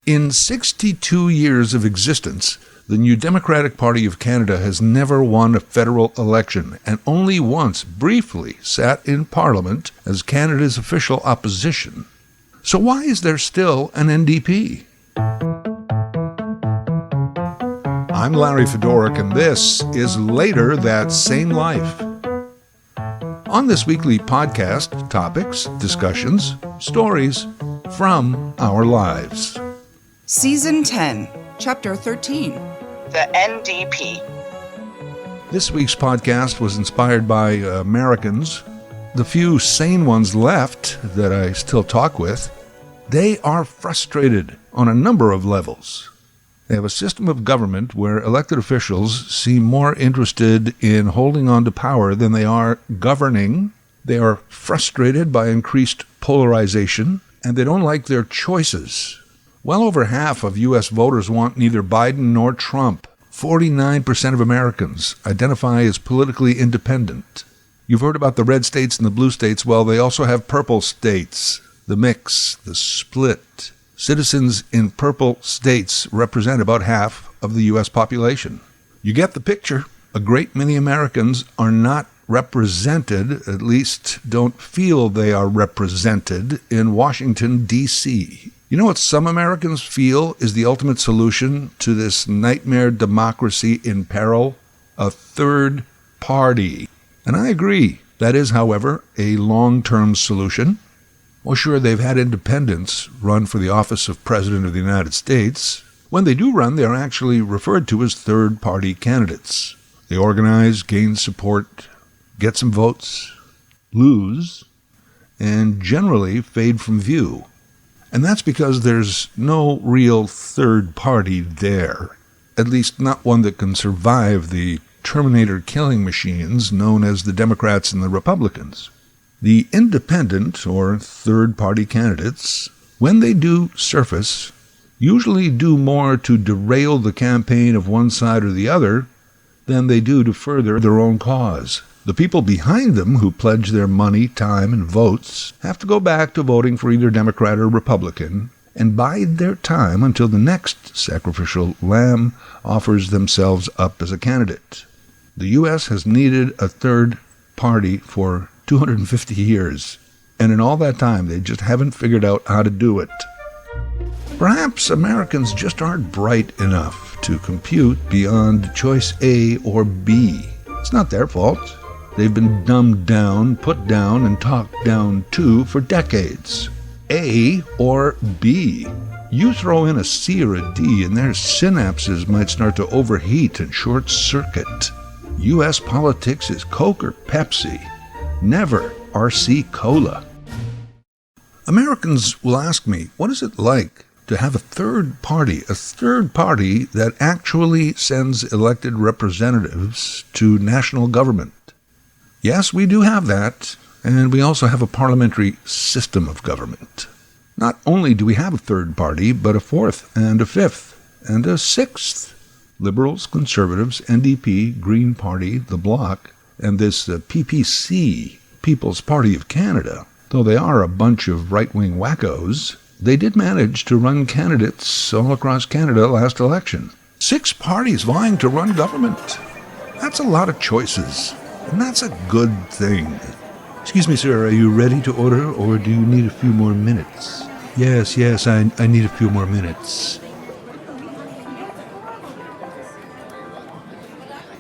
In 62 years of existence, the New Democratic Party of Canada has never won a federal election and only once briefly sat in Parliament as Canada's official opposition. So why is there still an NDP? I'm Larry Fedor, and this is Later That Same Life. On this weekly podcast, topics, discussions, stories from our lives. Season 10, Chapter 13. The NDP. This week's podcast was inspired by Americans, the few sane ones left that I still talk with. They are frustrated on a number of levels. They have a system of government where elected officials seem more interested in holding on to power than they are governing. They are frustrated by increased polarization, and they don't like their choices. Well over half of U.S. voters want neither Biden nor Trump. 49% of Americans identify as politically independent. You've heard about the red states and the blue states. Well, they also have purple states. The mix, the split. Citizens in purple states represent about half of the U.S. population. You get the picture. A great many Americans are not represented, at least don't feel they are represented, in Washington, D.C. You know what some Americans feel is the ultimate solution to this nightmare democracy in peril? A third party. And I agree. That is, however, a long-term solution. Well, sure, they've had independents run for the office of President of the United States. When they do run, they're actually referred to as third-party candidates. They organize, gain support, get some votes, lose, and generally fade from view. And that's because there's no real third party there, at least not one that can survive the Terminator killing machines known as the Democrats and the Republicans. The independent or third party candidates, when they do surface, usually do more to derail the campaign of one side or the other than they do to further their own cause. The people behind them who pledge their money, time, and votes have to go back to voting for either Democrat or Republican and bide their time until the next sacrificial lamb offers themselves up as a candidate. The U.S. has needed a third party for 250 years, and in all that time they just haven't figured out how to do it. Perhaps Americans just aren't bright enough to compute beyond choice A or B. It's not their fault. They've been dumbed down, put down, and talked down to for decades. A or B. You throw in a C or a D and their synapses might start to overheat and short-circuit. U.S. politics is Coke or Pepsi, never RC Cola. Americans will ask me, what is it like to have a third party that actually sends elected representatives to national government? Yes, we do have that, and we also have a parliamentary system of government. Not only do we have a third party, but a fourth and a fifth and a sixth. Liberals, Conservatives, NDP, Green Party, the Bloc, and this PPC, People's Party of Canada. Though they are a bunch of right-wing wackos, they did manage to run candidates all across Canada last election. 6 parties vying to run government. That's a lot of choices. And that's a good thing. Excuse me, sir, are you ready to order, or do you need a few more minutes? Yes, I need a few more minutes.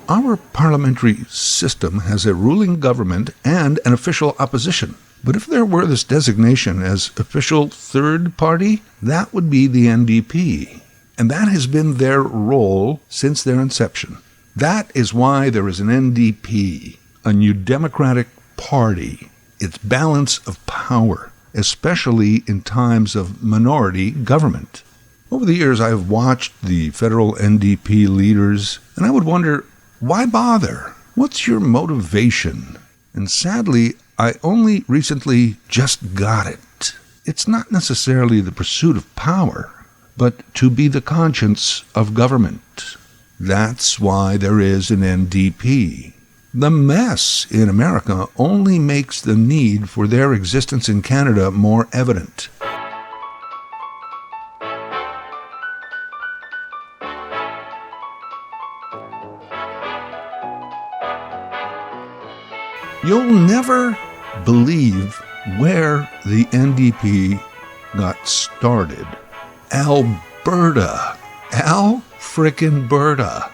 Our parliamentary system has a ruling government and an official opposition. But if there were this designation as official third party, that would be the NDP. And that has been their role since their inception. That is why there is an NDP, a New Democratic Party. Its balance of power, especially in times of minority government. Over the years, I have watched the federal NDP leaders, and I would wonder, why bother? What's your motivation? And sadly, I only recently just got it. It's not necessarily the pursuit of power, but to be the conscience of government. That's why there is an NDP. The mess in America only makes the need for their existence in Canada more evident. You'll never believe where the NDP got started. Alberta. Al frickin' Berta.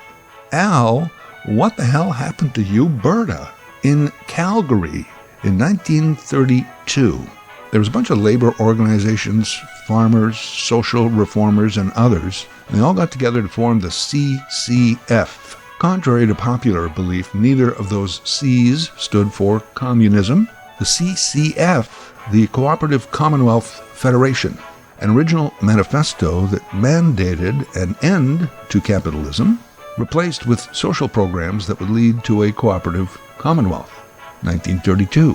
Al, what the hell happened to you, Berta? In Calgary in 1932, there was a bunch of labor organizations, farmers, social reformers, and others, and they all got together to form the TheCCF. Contrary to popular belief, neither of those C's stood for communism. The TheCCF, the Cooperative Commonwealth Federation, an original manifesto that mandated an end to capitalism, replaced with social programs that would lead to a cooperative commonwealth. 1932.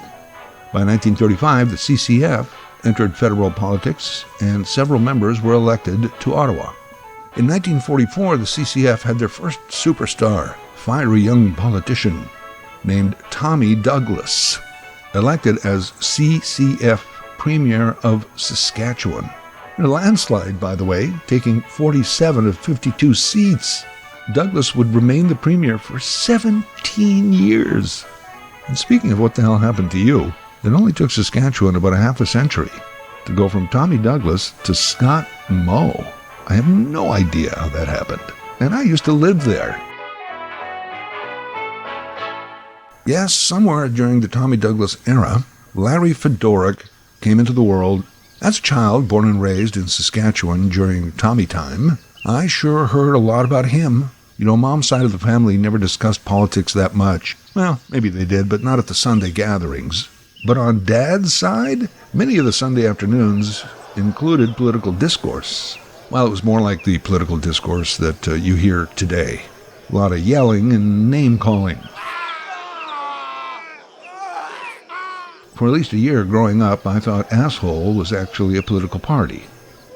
By 1935, the CCF entered federal politics, and several members were elected to Ottawa. In 1944, the CCF had their first superstar, fiery young politician named Tommy Douglas, elected as CCF Premier of Saskatchewan. In a landslide, by the way, taking 47 of 52 seats. Douglas would remain the Premier for 17 years. And speaking of what the hell happened to you, it only took Saskatchewan about a half a century to go from Tommy Douglas to Scott Moe. I have no idea how that happened. And I used to live there. Yes, somewhere during the Tommy Douglas era, Larry Fedor came into the world. As a child born and raised in Saskatchewan during Tommy time, I sure heard a lot about him. You know, Mom's side of the family never discussed politics that much. Well, maybe they did, but not at the Sunday gatherings. But on Dad's side, many of the Sunday afternoons included political discourse. Well, it was more like the political discourse that you hear today. A lot of yelling and name-calling. For at least a year growing up, I thought asshole was actually a political party.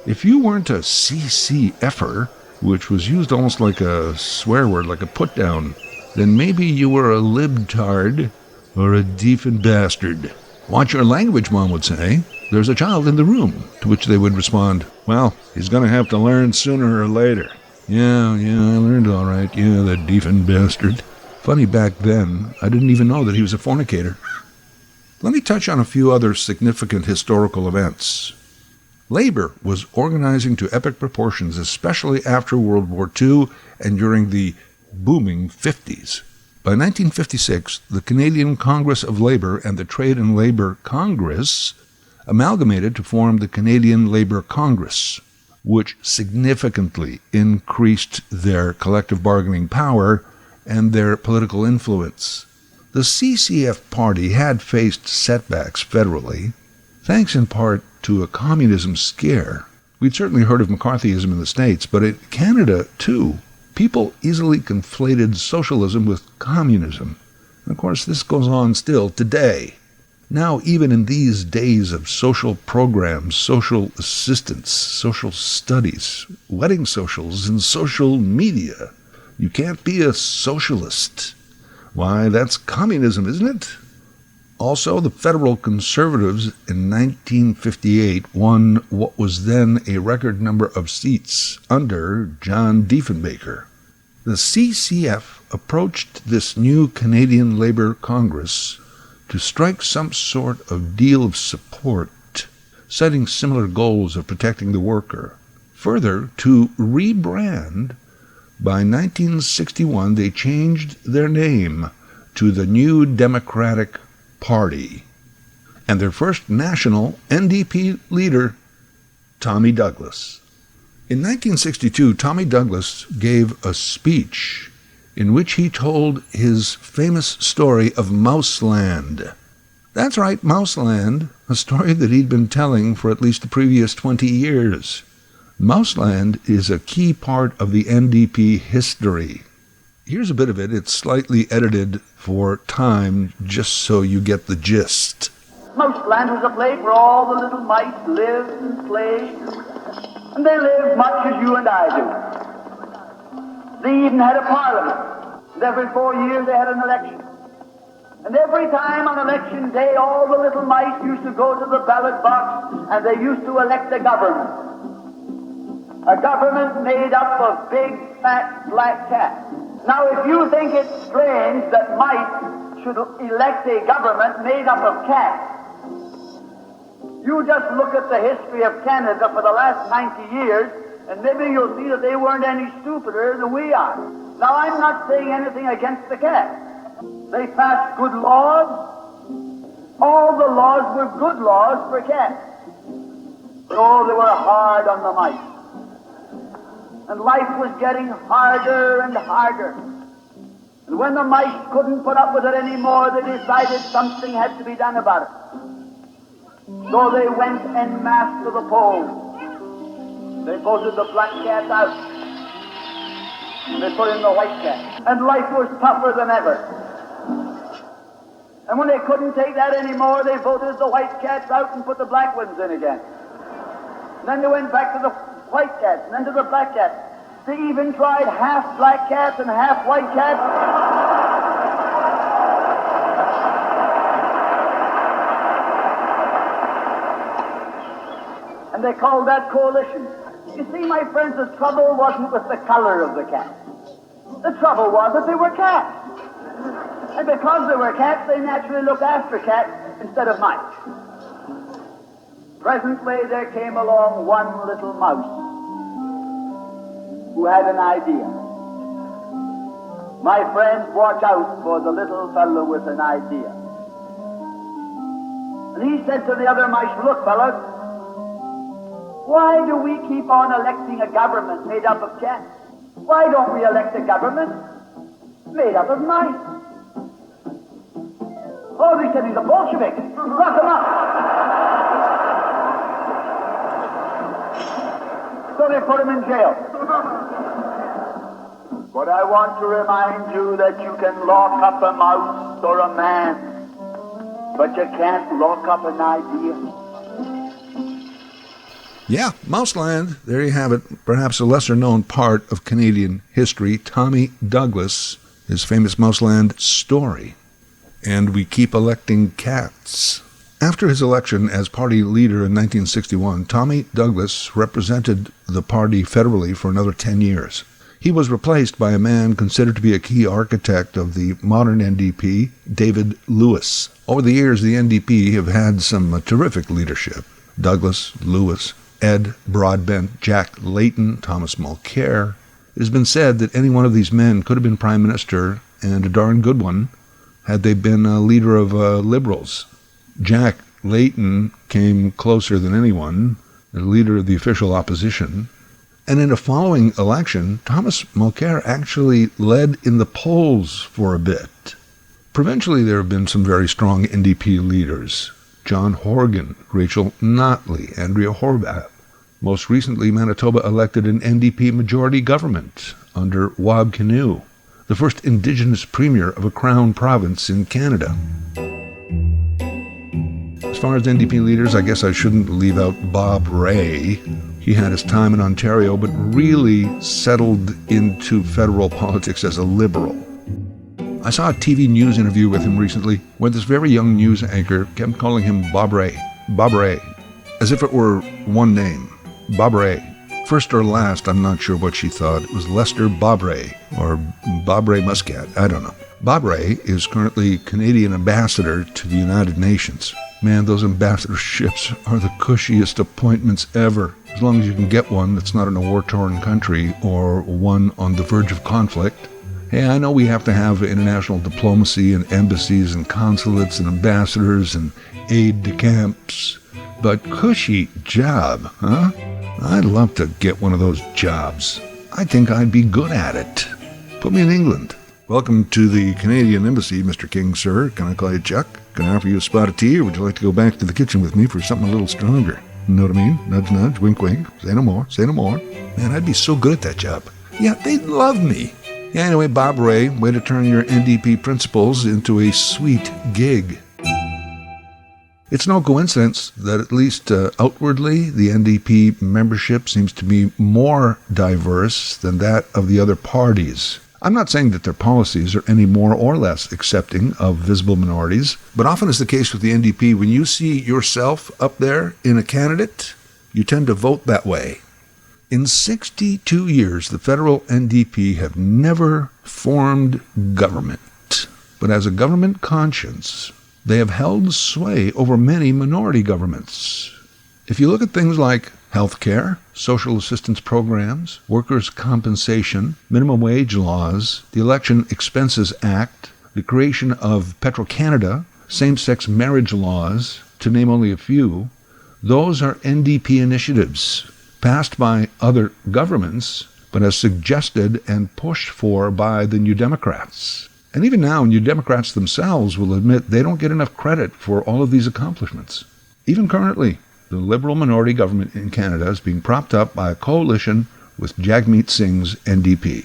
If you weren't a CCFer, which was used almost like a swear word, like a put-down, then maybe you were a libtard or a deafened bastard. Watch your language, Mom would say. There's a child in the room, to which they would respond, well, he's going to have to learn sooner or later. Yeah, I learned all right. Yeah, that deafened bastard. Funny, back then, I didn't even know that he was a fornicator. Let me touch on a few other significant historical events. Labor was organizing to epic proportions, especially after World War II and during the booming 50s. By 1956, the Canadian Congress of Labor and the Trade and Labor Congress amalgamated to form the Canadian Labor Congress, which significantly increased their collective bargaining power and their political influence. The CCF party had faced setbacks federally, thanks in part to a communism scare. We'd certainly heard of McCarthyism in the States, but in Canada, too, people easily conflated socialism with communism. And of course, this goes on still today. Now, even in these days of social programs, social assistance, social studies, wedding socials, and social media, you can't be a socialist. Why, that's communism, isn't it? Also, the federal conservatives in 1958 won what was then a record number of seats under John Diefenbaker. The CCF approached this new Canadian Labour Congress to strike some sort of deal of support, setting similar goals of protecting the worker. Further, to rebrand, by 1961 they changed their name to the New Democratic Party, and their first national NDP leader, Tommy Douglas. In 1962, Tommy Douglas gave a speech in which he told his famous story of Mouseland. That's right, Mouseland, a story that he'd been telling for at least the previous 20 years. Mouseland is a key part of the NDP history. Here's a bit of it. It's slightly edited for time, just so you get the gist. Mouseland was a place where all the little mice lived and played, and they lived much as you and I do. They even had a parliament, and every 4 years they had an election. And every time on election day, all the little mice used to go to the ballot box, and they used to elect a government. A government made up of big, fat, black cats. Now, if you think it's strange that mice should elect a government made up of cats. You just look at the history of Canada for the last 90 years, and maybe you'll see that they weren't any stupider than we are. Now, I'm not saying anything against the cats. They passed good laws. All the laws were good laws for cats. But oh, they were hard on the mice. And life was getting harder and harder. And when the mice couldn't put up with it anymore, they decided something had to be done about it. So they went en masse to the polls. They voted the black cat out. And they put in the white cat. And life was tougher than ever. And when they couldn't take that anymore, they voted the white cats out and put the black ones in again. And then they went back to the white cats, and then to the black cats. They even tried half black cats and half white cats. And they called that coalition. You see, my friends, the trouble wasn't with the color of the cat. The trouble was that they were cats. And because they were cats, they naturally looked after cats instead of mice. Presently, there came along one little mouse who had an idea. My friends, watch out for the little fellow with an idea. And he said to the other mice, look, fellows, why do we keep on electing a government made up of cats? Why don't we elect a government made up of mice? Oh, they said he's a Bolshevik. Lock him up. So they put him in jail. But I want to remind you that you can lock up a mouse or a man, but you can't lock up an idea. Yeah, Mouseland, there you have it. Perhaps a lesser-known part of Canadian history, Tommy Douglas, his famous Mouseland story. And we keep electing cats. After his election as party leader in 1961, Tommy Douglas represented the party federally for another 10 years. He was replaced by a man considered to be a key architect of the modern NDP, David Lewis. Over the years, the NDP have had some terrific leadership. Douglas, Lewis, Ed Broadbent, Jack Layton, Thomas Mulcair. It has been said that any one of these men could have been prime minister, and a darn good one, had they been a leader of Liberals. Jack Layton came closer than anyone, the leader of the official opposition. And in a following election, Thomas Mulcair actually led in the polls for a bit. Provincially, there have been some very strong NDP leaders. John Horgan, Rachel Notley, Andrea Horvath. Most recently, Manitoba elected an NDP majority government under Wab Kinew, the first Indigenous premier of a Crown province in Canada. As far as NDP leaders, I guess I shouldn't leave out Bob Rae. He had his time in Ontario, but really settled into federal politics as a Liberal. I saw a TV news interview with him recently where this very young news anchor kept calling him Bob Rae, as if it were one name, Bob Rae. First or last, I'm not sure what she thought. It was Lester Bob Rae, or Bob Rae Muscat, I don't know. Bob Rae is currently Canadian ambassador to the United Nations. Man, those ambassadorships are the cushiest appointments ever. As long as you can get one that's not in a war-torn country or one on the verge of conflict. Hey, I know we have to have international diplomacy and embassies and consulates and ambassadors and aide-de-camps, but cushy job, huh? I'd love to get one of those jobs. I think I'd be good at it. Put me in England. Welcome to the Canadian Embassy, Mr. King, sir. Can I call you Chuck? Can I offer you a spot of tea, or would you like to go back to the kitchen with me for something a little stronger? Know what I mean? Nudge, nudge, wink, wink. Say no more, say no more. Man, I'd be so good at that job. Yeah, they'd love me. Yeah, anyway, Bob Rae, way to turn your NDP principles into a sweet gig. It's no coincidence that at least outwardly, the NDP membership seems to be more diverse than that of the other parties. I'm not saying that their policies are any more or less accepting of visible minorities, but often is the case with the NDP, when you see yourself up there in a candidate, you tend to vote that way. In 62 years, the federal NDP have never formed government. but as a government conscience, they have held sway over many minority governments. If you look at things like health care, social assistance programs, workers' compensation, minimum wage laws, the Election Expenses Act, the creation of Petro-Canada, same-sex marriage laws, to name only a few, those are NDP initiatives passed by other governments, but as suggested and pushed for by the New Democrats. And even now, New Democrats themselves will admit they don't get enough credit for all of these accomplishments. Even currently, the Liberal minority government in Canada is being propped up by a coalition with Jagmeet Singh's NDP.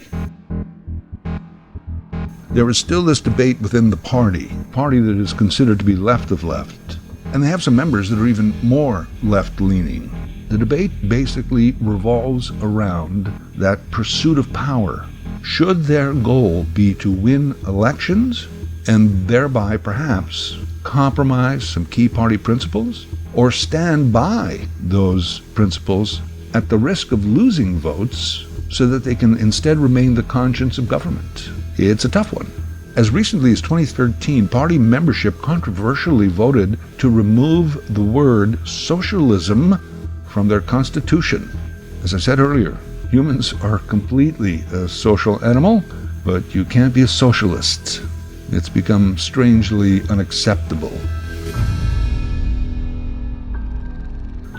There is still this debate within the party that is considered to be left of left, and they have some members that are even more left-leaning. The debate basically revolves around that pursuit of power. Should their goal be to win elections and thereby perhaps compromise some key party principles, or stand by those principles at the risk of losing votes so that they can instead remain the conscience of government? It's a tough one. As recently as 2013, party membership controversially voted to remove the word socialism from their constitution. As I said earlier, humans are completely a social animal, but you can't be a socialist. It's become strangely unacceptable.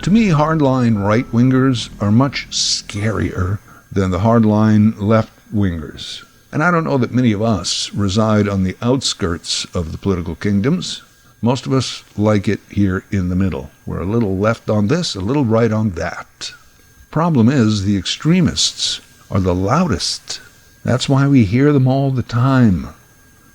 To me, hardline right-wingers are much scarier than the hardline left-wingers. And I don't know that many of us reside on the outskirts of the political kingdoms. Most of us like it here in the middle. We're a little left on this, a little right on that. Problem is, the extremists are the loudest. That's why we hear them all the time.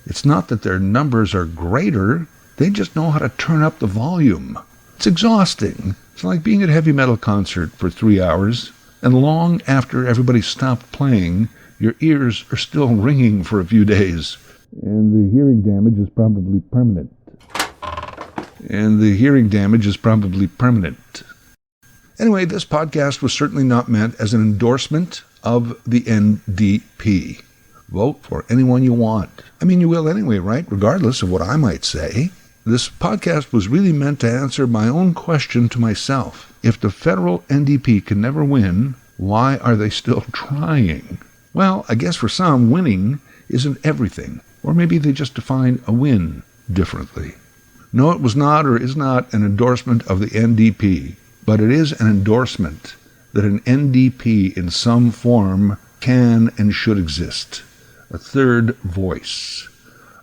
It's not that their numbers are greater, they just know how to turn up the volume. It's exhausting. It's like being at a heavy metal concert for 3 hours, and long after everybody stopped playing, your ears are still ringing for a few days. And the hearing damage is probably permanent. Anyway, this podcast was certainly not meant as an endorsement of the NDP. Vote for anyone you want. I mean, you will anyway, right? Regardless of what I might say. This podcast was really meant to answer my own question to myself. If the federal NDP can never win, why are they still trying? Well, I guess for some, winning isn't everything. Or maybe they just define a win differently. No, it was not or is not an endorsement of the NDP, but it is an endorsement that an NDP in some form can and should exist. A third voice.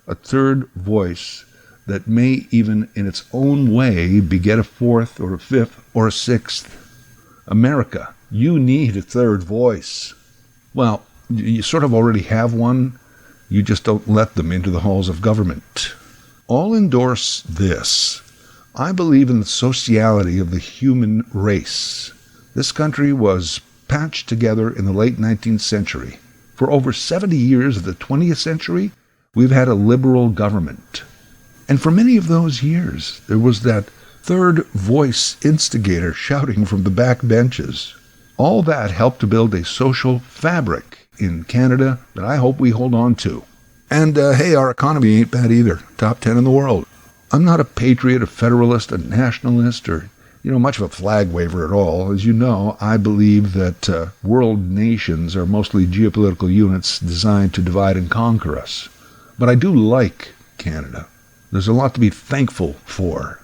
A third voice that may even in its own way beget a fourth or a fifth or a sixth. America, you need a third voice. Well, you sort of already have one. You just don't let them into the halls of government. All endorse this. I believe in the sociality of the human race. This country was patched together in the late 19th century. For over 70 years of the 20th century, we've had a liberal government. And for many of those years, there was that third voice instigator shouting from the back benches. All that helped to build a social fabric in Canada that I hope we hold on to. And hey, our economy ain't bad either. Top 10 in the world. I'm not a patriot, a federalist, a nationalist, or much of a flag waver at all. As you know, I believe that world nations are mostly geopolitical units designed to divide and conquer us. But I do like Canada. There's a lot to be thankful for.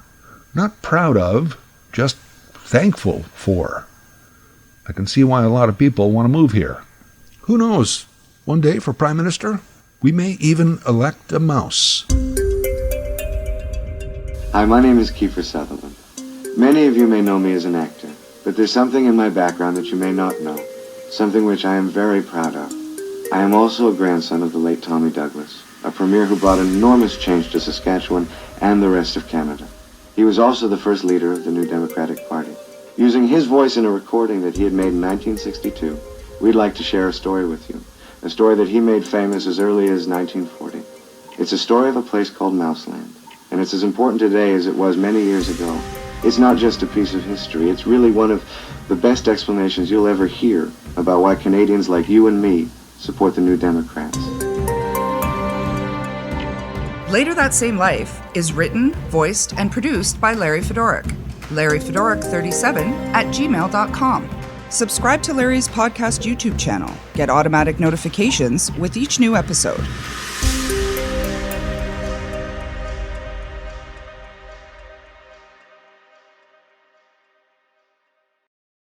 Not proud of, just thankful for. I can see why a lot of people want to move here. Who knows? One day for Prime Minister, we may even elect a mouse. Hi, my name is Kiefer Sutherland. Many of you may know me as an actor, but there's something in my background that you may not know, something which I am very proud of. I am also a grandson of the late Tommy Douglas, a premier who brought enormous change to Saskatchewan and the rest of Canada. He was also the first leader of the New Democratic Party. Using his voice in a recording that he had made in 1962, we'd like to share a story with you, a story that he made famous as early as 1940. It's a story of a place called Mouseland, and it's as important today as it was many years ago. It's not just a piece of history, it's really one of the best explanations you'll ever hear about why Canadians like you and me support the New Democrats. Later That Same Life is written, voiced, and produced by Larry Fedoric. LarryFedoric37@gmail.com. Subscribe to Larry's podcast YouTube channel. Get automatic notifications with each new episode.